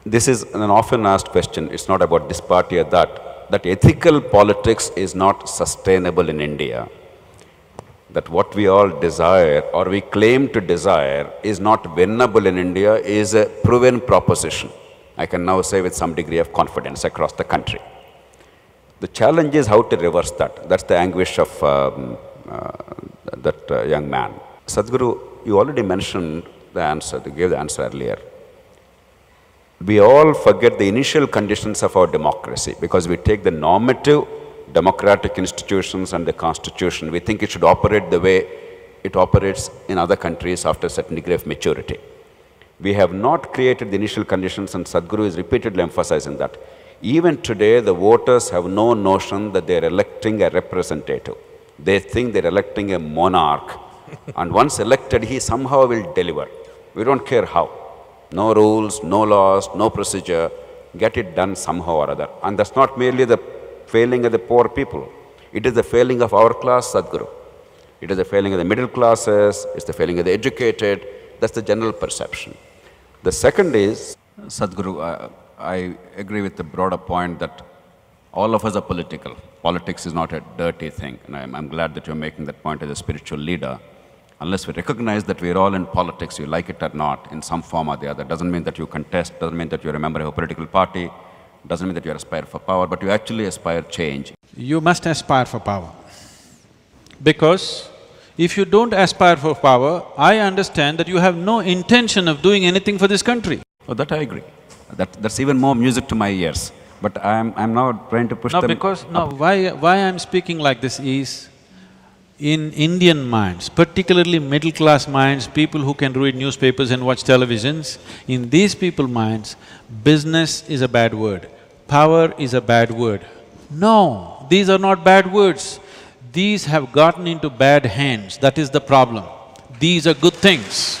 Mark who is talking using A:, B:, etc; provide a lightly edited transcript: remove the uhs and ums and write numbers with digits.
A: This is an often asked question, it's not about this party or that ethical politics is not sustainable in India. That what we all desire or we claim to desire is not winnable in India is a proven proposition. I can now say with some degree of confidence across the country. The challenge is how to reverse that. That's the anguish of that young man. Sadhguru, you already mentioned the answer, you gave the answer earlier. We all forget the initial conditions of our democracy because we take the normative democratic institutions and the constitution. We think it should operate the way it operates in other countries after a certain degree of maturity. We have not created the initial conditions, and Sadhguru is repeatedly emphasizing that. Even today, the voters have no notion that they are electing a representative. They think they are electing a monarch, and once elected, he somehow will deliver. We don't care how. No rules, no laws, no procedure, get it done somehow or other. And that's not merely the failing of the poor people. It is the failing of our class, Sadhguru. It is the failing of the middle classes, it's the failing of the educated. That's the general perception. The second is, Sadhguru, I agree with the broader point that all of us are political. Politics is not a dirty thing. And I'm glad that you're making that point as a spiritual leader. Unless we recognize that we're all in politics, you like it or not, in some form or the other, doesn't mean that you contest, doesn't mean that you're a member of a political party, doesn't mean that you aspire for power, but you actually aspire change.
B: You must aspire for power. Because if you don't aspire for power, I understand that you have no intention of doing anything for this country.
A: Oh, that I agree. That's even more music to my ears. But I'm now trying to push them up.
B: Why I'm speaking like this is, in Indian minds, particularly middle-class minds, people who can read newspapers and watch televisions, in these people's minds, business is a bad word, power is a bad word. No, these are not bad words. These have gotten into bad hands, that is the problem. These are good things.